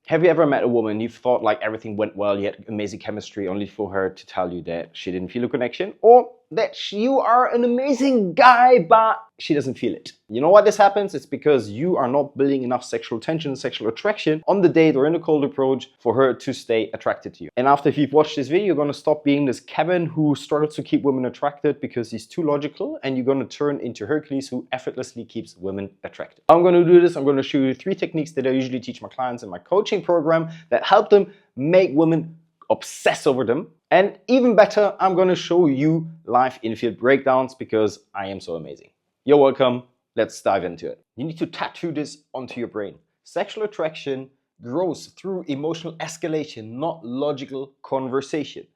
Have you ever met a woman you thought like everything went well, you had amazing chemistry, only for her to tell you that she didn't feel a connection, or that you are an amazing guy but she doesn't feel it? You know why this happens? It's because you are not building enough sexual tension, sexual attraction on the date or in a cold approach for her to stay attracted to you. And after you've watched this video, you're going to stop being this Kevin who struggles to keep women attracted because he's too logical, and you're going to turn into Hercules who effortlessly keeps women attracted. I'm going to do this. I'm going to show you 3 techniques that I usually teach my clients in my coaching program that help them make women obsess over them. And even better, I'm going to show you live in-field breakdowns because I am so amazing. You're welcome. Let's dive into it. You need to tattoo this onto your brain. Sexual attraction grows through emotional escalation, not logical conversation.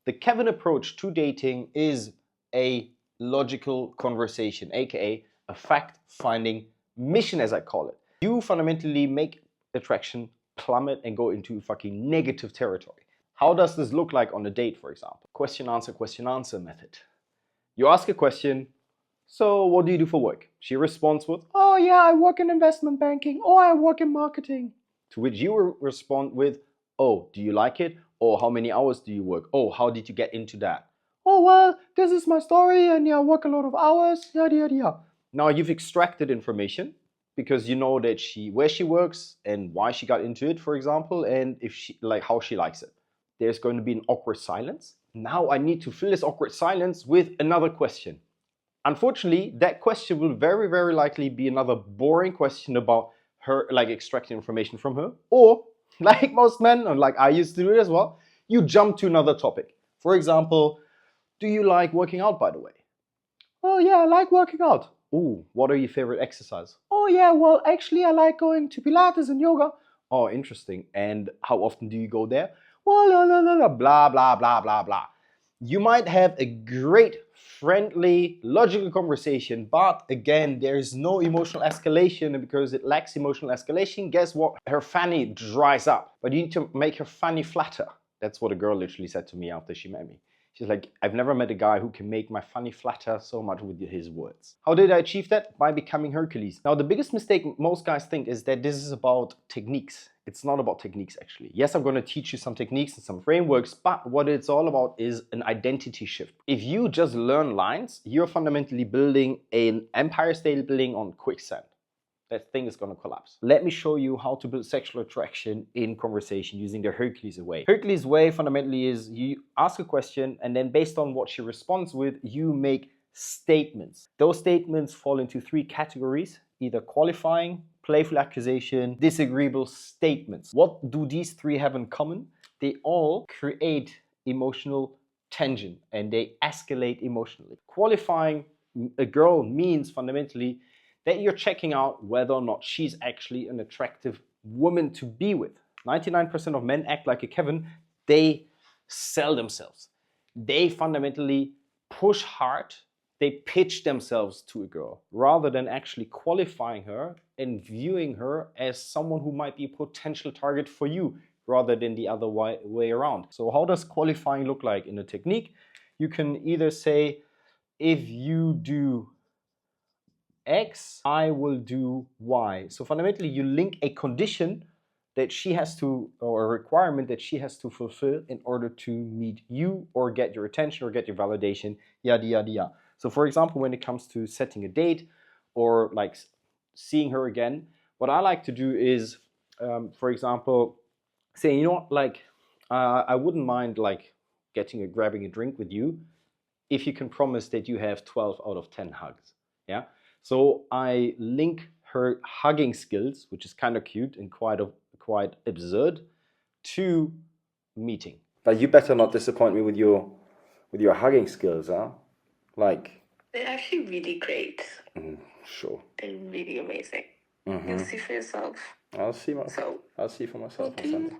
The Kevin approach to dating is a logical conversation, aka a fact-finding mission, as I call it. You fundamentally make attraction plummet and go into fucking negative territory. How does this look like on a date, for example? Question answer method. You ask a question, so what do you do for work? She responds with, oh yeah, I work in investment banking, or I work in marketing. To which you respond with, oh, do you like it? Or how many hours do you work? Oh, how did you get into that? Oh, well, this is my story, and yeah, I work a lot of hours, yada, yada, yada. Now you've extracted information because you know that where she works and why she got into it, for example, and if she how she likes it. There's going to be an awkward silence. Now I need to fill this awkward silence with another question. Unfortunately, that question will very, very likely be another boring question about her, like extracting information from her. Or, like most men, and like I used to do it as well, you jump to another topic. For example, do you like working out, by the way? Oh yeah, I like working out. Ooh, what are your favorite exercises? Oh yeah, well actually I like going to Pilates and yoga. Oh, interesting. And how often do you go there? Well, blah, blah, blah, blah, blah. You might have a great, friendly, logical conversation, but again, there is no emotional escalation, and because it lacks emotional escalation, guess what? Her fanny dries up. But you need to make her fanny flatter. That's what a girl literally said to me after she met me. She's like, I've never met a guy who can make my fanny flatter so much with his words. How did I achieve that? By becoming Hercules. Now, the biggest mistake most guys think is that this is about techniques. It's not about techniques, actually. Yes, I'm going to teach you some techniques and some frameworks, but what it's all about is an identity shift. If you just learn lines, you're fundamentally building an empire state building on quicksand. That thing is going to collapse. Let me show you how to build sexual attraction in conversation using the Hercules way. Hercules way fundamentally is you ask a question, and then based on what she responds with, you make statements. Those statements fall into 3 categories: either qualifying, playful accusation, disagreeable statements. What do these 3 have in common? They all create emotional tension and they escalate emotionally. Qualifying a girl means fundamentally that you're checking out whether or not she's actually an attractive woman to be with. 99% of men act like a Kevin. They sell themselves. They fundamentally push hard. They pitch themselves to a girl rather than actually qualifying her and viewing her as someone who might be a potential target for you rather than the other way around. So how does qualifying look like in a technique? You can either say, if you do X, I will do Y. So fundamentally, you link a condition that she has to, or a requirement that she has to fulfill in order to meet you or get your attention or get your validation, yada, yada, yada. So for example, when it comes to setting a date or like seeing her again, what I like to do is, for example, saying, you know what, like, I wouldn't mind like grabbing a drink with you if you can promise that you have 12 out of 10 hugs. Yeah. So I link her hugging skills, which is kind of cute and quite absurd, to meeting. But you better not disappoint me with your hugging skills, huh? Like, they're actually really great. Sure. They're really amazing. You'll see for yourself. I'll see for myself on Sunday.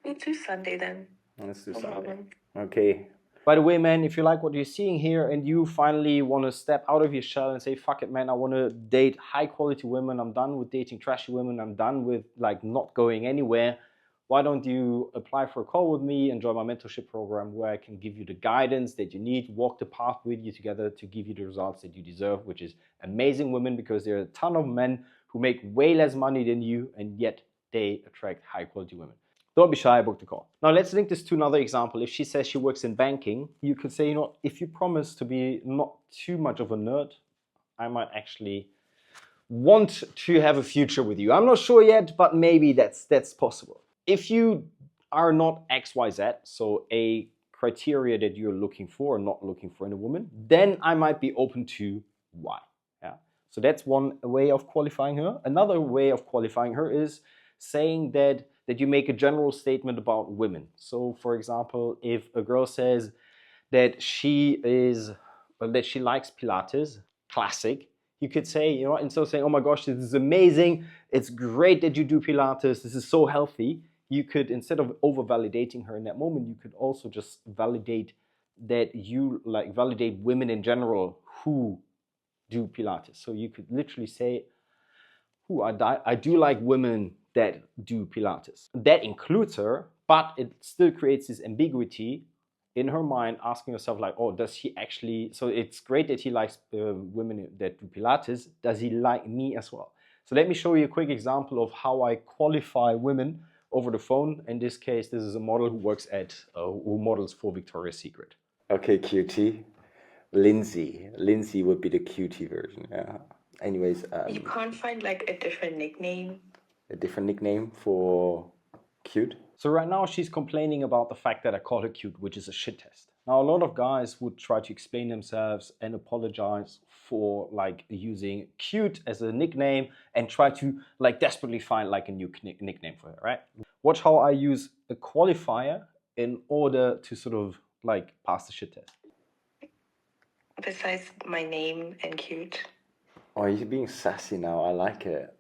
We'll do Sunday then. Let's do No Sunday. problem. Okay. By the way, man, if you like what you're seeing here and you finally want to step out of your shell and say, fuck it, man, I want to date high quality women. I'm done with dating trashy women. I'm done with like not going anywhere. Why don't you apply for a call with me and join my mentorship program where I can give you the guidance that you need, walk the path with you together to give you the results that you deserve, which is amazing women, because there are a ton of men who make way less money than you and yet they attract high quality women. Don't be shy, book the call. Now let's link this to another example. If she says she works in banking, you could say, if you promise to be not too much of a nerd, I might actually want to have a future with you. I'm not sure yet, but maybe that's possible. If you are not XYZ, so a criteria that you're looking for or not looking for in a woman, then I might be open to Y. Yeah. So that's one way of qualifying her. Another way of qualifying her is saying that you make a general statement about women. So for example, if a girl says that she likes Pilates, classic, you could say, instead of saying, oh my gosh, this is amazing, it's great that you do Pilates, this is so healthy, you could, instead of over-validating her in that moment, you could also just validate that you validate women in general who do Pilates. So you could literally say, I do like women that do Pilates. That includes her, but it still creates this ambiguity in her mind, asking herself does he actually, so it's great that he likes women that do Pilates, does he like me as well? So let me show you a quick example of how I qualify women over the phone. In this case, this is a model who models for Victoria's Secret. Okay, cutie. Lindsay would be the cutie version, yeah. Anyways, you can't find a different nickname. A different nickname for cute? So right now she's complaining about the fact that I call her cute, which is a shit test. Now a lot of guys would try to explain themselves and apologize for using cute as a nickname and try to desperately find a new nickname for her, right? Watch how I use a qualifier in order to sort of pass the shit test. Besides my name and cute. Oh, you're being sassy now. I like it.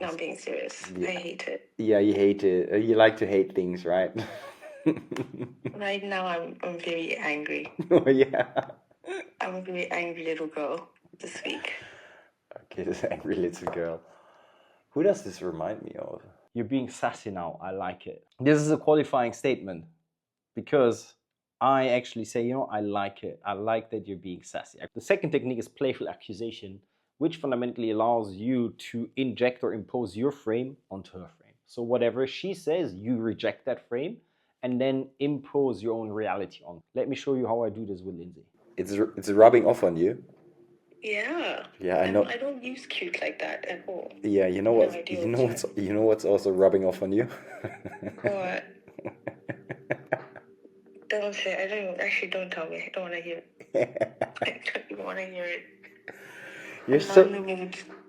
No, I'm being serious. Yeah. I hate it. Yeah, you hate it. You like to hate things, right? Right now, I'm very angry. Oh, yeah. I'm a very angry little girl this week. Okay, this angry little girl. Who does this remind me of? You're being sassy now. I like it. This is a qualifying statement because I actually say, I like it. I like that you're being sassy. The second technique is playful accusation, which fundamentally allows you to inject or impose your frame onto her frame. So whatever she says, you reject that frame and then impose your own reality on. Let me show you how I do this with Lindsay. It's rubbing off on you. Yeah. Yeah, I know. I don't use cute like that at all. Yeah, you know what? You know what's also rubbing off on you? What? Don't say. Don't tell me. I don't want to hear it. I don't even want to hear it.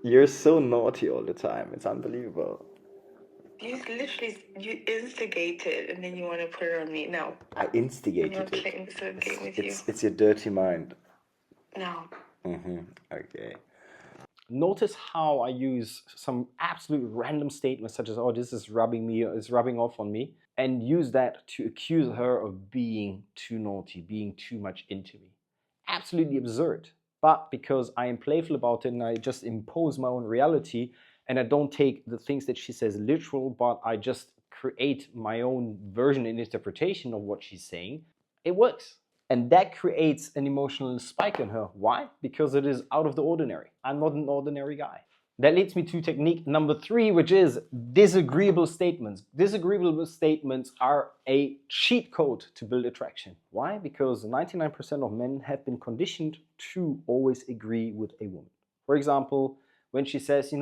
You're so naughty all the time. It's unbelievable. You instigated, and then you want to put it on me. No. I instigated it. It's your dirty mind. No. Okay. Notice how I use some absolute random statements such as, oh, this is rubbing off on me, and use that to accuse her of being too naughty, being too much into me. Absolutely absurd. But because I am playful about it and I just impose my own reality and I don't take the things that she says literal, but I just create my own version and interpretation of what she's saying, it works. And that creates an emotional spike in her. Why? Because it is out of the ordinary. I'm not an ordinary guy. That leads me to technique number 3, which is disagreeable statements. Disagreeable statements are a cheat code to build attraction. Why? Because 99% of men have been conditioned to always agree with a woman. For example, when she says,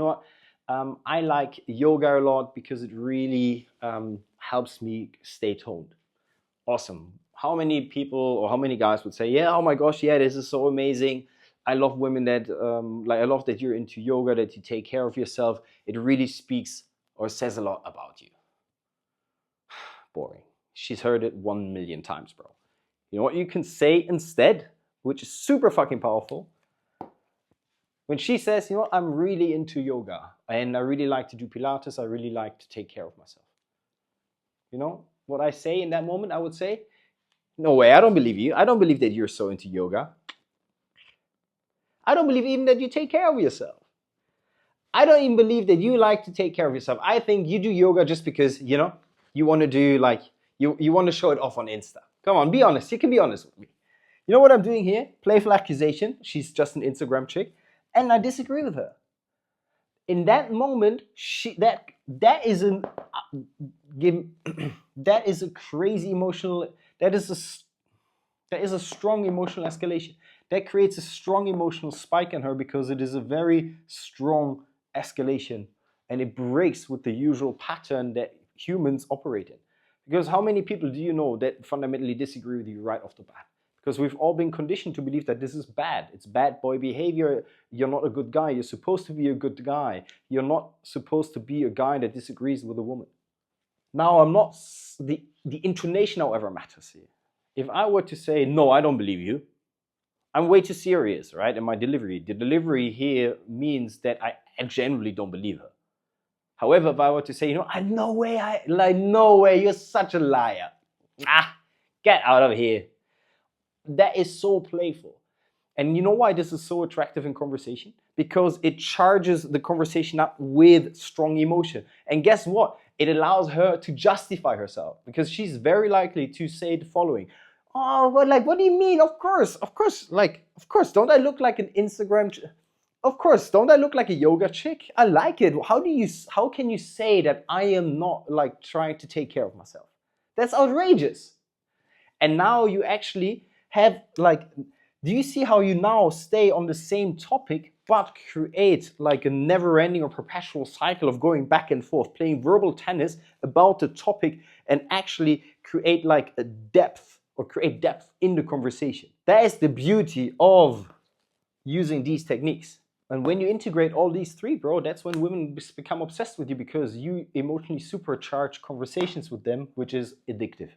I like yoga a lot because it really helps me stay toned. Awesome. How many people or how many guys would say, yeah, oh my gosh, yeah, this is so amazing. I love women that, I love that you're into yoga, that you take care of yourself. It really speaks or says a lot about you. Boring. She's heard it 1 million times, bro. You know what you can say instead, which is super fucking powerful? When she says, I'm really into yoga and I really like to do Pilates, I really like to take care of myself. What I say in that moment, I would say, no way, I don't believe you. I don't believe that you're so into yoga. I don't believe even that you take care of yourself. I don't even believe that you like to take care of yourself. I think you do yoga just because, you want to do you want to show it off on Insta. Come on, be honest. You can be honest with me. You know what I'm doing here? Playful accusation. She's just an Instagram chick. And I disagree with her. in that moment, that is an that is a crazy emotional. That is a strong emotional escalation. That creates a strong emotional spike in her because it is a very strong escalation, and it breaks with the usual pattern that humans operate in. Because how many people do you know that fundamentally disagree with you right off the bat? Because we've all been conditioned to believe that this is bad. It's bad boy behavior. You're not a good guy. You're supposed to be a good guy. You're not supposed to be a guy that disagrees with a woman. Now, I'm not the intonation, however, matters here. If I were to say, no, I don't believe you, I'm way too serious, right? In my delivery. The delivery here means that I generally don't believe her. However, if I were to say, no way, you're such a liar. Get out of here. That is so playful. And you know why this is so attractive in conversation? Because it charges the conversation up with strong emotion. And guess what? It allows her to justify herself, because she's very likely to say the following. Oh, well, what do you mean? Of course, don't I look like an Instagram? Of course, don't I look like a yoga chick? I like it. How can you say that I am not trying to take care of myself? That's outrageous. And now you actually have do you see how you now stay on the same topic but create a never-ending or perpetual cycle of going back and forth, playing verbal tennis about the topic, and actually create a depth, or create depth in the conversation? That is the beauty of using these techniques. And when you integrate all these three, bro, that's when women become obsessed with you, because you emotionally supercharge conversations with them, which is addictive.